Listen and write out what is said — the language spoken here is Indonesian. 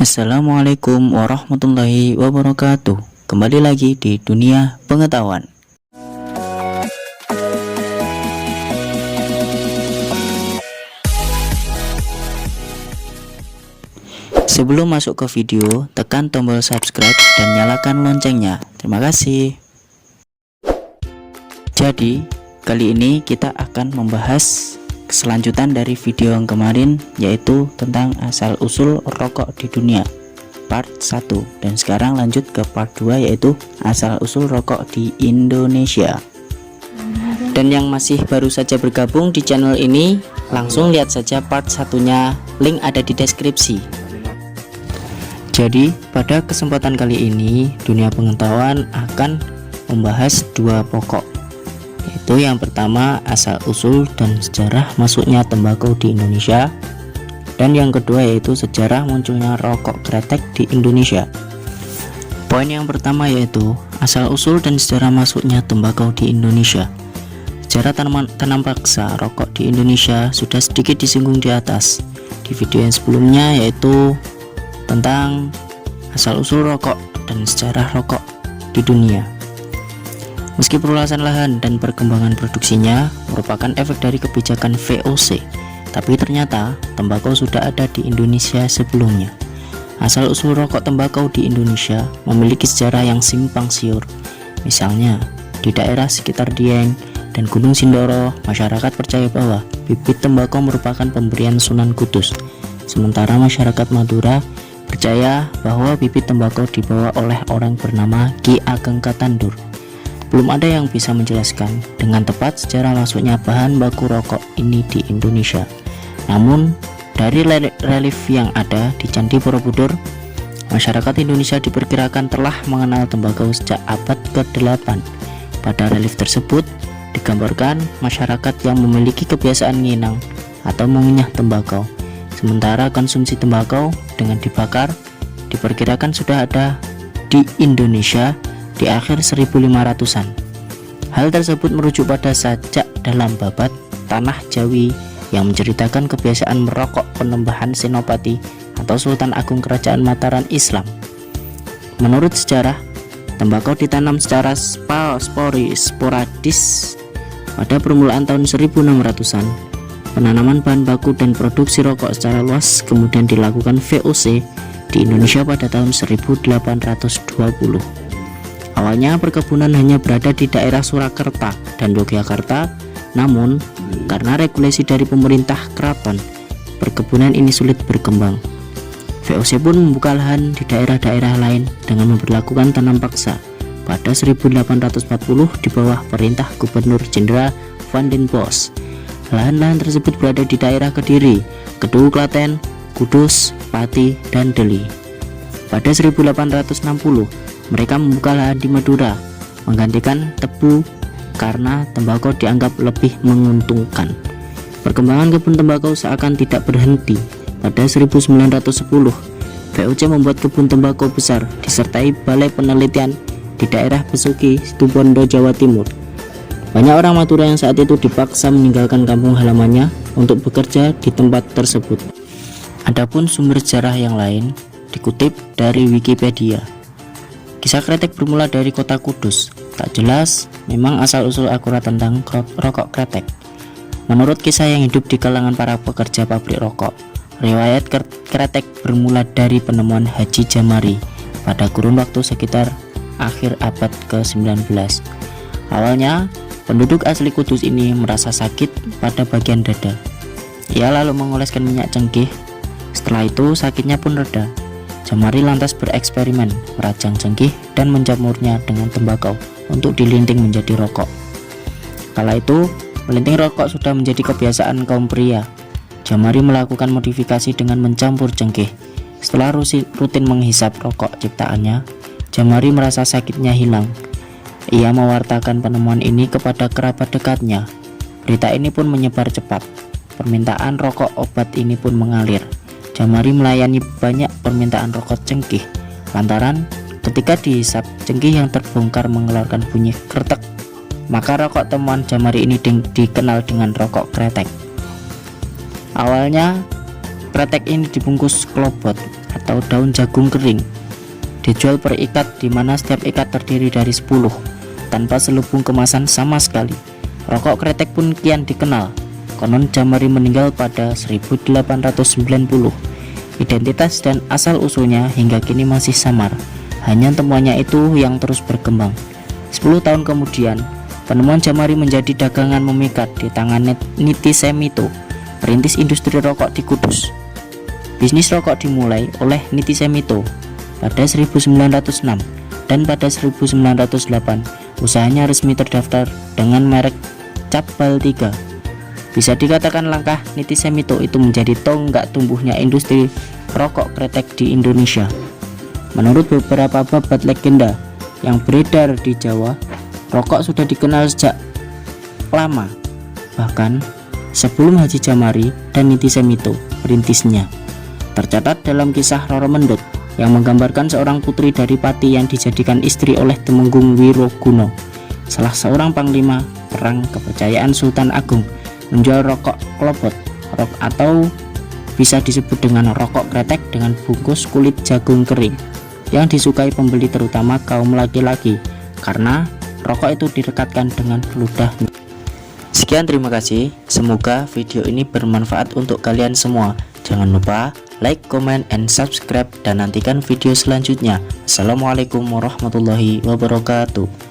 Assalamualaikum warahmatullahi wabarakatuh. Kembali lagi di dunia pengetahuan. Sebelum masuk ke video, tekan tombol subscribe dan nyalakan loncengnya. Terima kasih. Jadi, kali ini kita akan membahas keselanjutan dari video yang kemarin, yaitu tentang asal-usul rokok di dunia part 1. Dan sekarang lanjut ke part 2, yaitu asal-usul rokok di Indonesia. Dan yang masih baru saja bergabung di channel ini, langsung lihat saja part satunya, link ada di deskripsi. Jadi pada kesempatan kali ini dunia pengetahuan akan membahas dua pokok, yaitu yang pertama asal-usul dan sejarah masuknya tembakau di Indonesia, dan yang kedua yaitu sejarah munculnya rokok kretek di Indonesia. Poin yang pertama yaitu asal-usul dan sejarah masuknya tembakau di Indonesia. Sejarah tanam paksa rokok di Indonesia sudah sedikit disinggung di atas di video yang sebelumnya, yaitu tentang asal-usul rokok dan sejarah rokok di dunia. Meski perluasan lahan dan perkembangan produksinya merupakan efek dari kebijakan VOC, tapi ternyata tembakau sudah ada di Indonesia sebelumnya. Asal-usul rokok tembakau di Indonesia memiliki sejarah yang simpang siur. Misalnya, di daerah sekitar Dieng dan Gunung Sindoro, masyarakat percaya bahwa bibit tembakau merupakan pemberian Sunan Kudus. Sementara masyarakat Madura percaya bahwa bibit tembakau dibawa oleh orang bernama Ki Ageng Katandur. Belum ada yang bisa menjelaskan dengan tepat sejarah masuknya bahan baku rokok ini di Indonesia. Namun, dari relief yang ada di Candi Borobudur, masyarakat Indonesia diperkirakan telah mengenal tembakau sejak abad ke-8. Pada relief tersebut digambarkan masyarakat yang memiliki kebiasaan nginang atau mengunyah tembakau. Sementara konsumsi tembakau dengan dibakar diperkirakan sudah ada di Indonesia di akhir 1500-an. Hal tersebut merujuk pada sajak dalam babat Tanah Jawi yang menceritakan kebiasaan merokok Penembahan Senopati atau Sultan Agung Kerajaan Mataram Islam. Menurut sejarah, tembakau ditanam secara sporadis pada permulaan tahun 1600-an. Penanaman bahan baku dan produksi rokok secara luas kemudian dilakukan VOC di Indonesia pada tahun 1820. Awalnya perkebunan hanya berada di daerah Surakarta dan Yogyakarta, namun karena regulasi dari pemerintah keraton, perkebunan ini sulit berkembang. VOC pun membuka lahan di daerah-daerah lain dengan memperlakukan tanam paksa. Pada 1840 di bawah perintah Gubernur Jenderal Van den Bosch. Lahan-lahan tersebut berada di daerah Kediri, Kedu, Klaten, Kudus, Pati, dan Deli. Pada 1860, mereka membuka lahan di Madura, menggantikan tebu karena tembakau dianggap lebih menguntungkan. Perkembangan kebun tembakau seakan tidak berhenti. Pada 1910, VOC membuat kebun tembakau besar disertai balai penelitian di daerah Besuki, Situbondo, Jawa Timur. Banyak orang Madura yang saat itu dipaksa meninggalkan kampung halamannya untuk bekerja di tempat tersebut. Adapun sumber sejarah yang lain dikutip dari Wikipedia. Kisah kretek bermula dari kota Kudus. Tak jelas memang asal-usul akurat tentang rokok kretek. Menurut kisah yang hidup di kalangan para pekerja pabrik rokok, riwayat kretek bermula dari penemuan Haji Jamari pada kurun waktu sekitar akhir abad ke-19. Awalnya, penduduk asli Kudus ini merasa sakit pada bagian dada. Ia lalu mengoleskan minyak cengkeh. Setelah itu sakitnya pun reda. Jamari lantas bereksperimen merajang cengkeh dan menjamurnya dengan tembakau untuk dilinting menjadi rokok. Kala itu, melinting rokok sudah menjadi kebiasaan kaum pria. Jamari melakukan modifikasi dengan mencampur cengkeh. Setelah rutin menghisap rokok ciptaannya, Jamari merasa sakitnya hilang. Ia mewartakan penemuan ini kepada kerabat dekatnya. Berita ini pun menyebar cepat. Permintaan rokok obat ini pun mengalir. Jamari melayani banyak permintaan rokok cengkeh. Lantaran ketika dihisap, cengkeh yang terbongkar mengeluarkan bunyi kretek. Maka rokok temuan Jamari ini dikenal dengan rokok kretek. Awalnya kretek ini dibungkus klobot atau daun jagung kering. Dijual per ikat, di mana setiap ikat terdiri dari 10 tanpa selubung kemasan sama sekali. Rokok kretek pun kian dikenal. Konon Jamari meninggal pada 1890. Identitas dan asal usulnya hingga kini masih samar. Hanya temuannya itu yang terus berkembang. 10 tahun kemudian, penemuan Jamari menjadi dagangan memikat di tangan Niti Semito, perintis industri rokok di Kudus. Bisnis rokok dimulai oleh Niti Semito pada 1906 dan pada 1908 usahanya resmi terdaftar dengan merek Cap Bal 3. Bisa dikatakan langkah Niti Semito itu menjadi tonggak tumbuhnya industri rokok kretek di Indonesia. Menurut beberapa babat legenda yang beredar di Jawa, rokok sudah dikenal sejak lama, bahkan sebelum Haji Jamari dan Niti Semito, perintisnya. Tercatat dalam kisah Roro Mendut yang menggambarkan seorang putri dari Pati yang dijadikan istri oleh Temenggung Wiroguno, salah seorang panglima perang kepercayaan Sultan Agung, menjual rokok klobot atau bisa disebut dengan rokok kretek dengan bungkus kulit jagung kering yang disukai pembeli terutama kaum laki-laki karena rokok itu direkatkan dengan ludah. Sekian, terima kasih. Semoga video ini bermanfaat untuk kalian semua. Jangan lupa like, comment, and subscribe dan nantikan video selanjutnya. Assalamualaikum warahmatullahi wabarakatuh.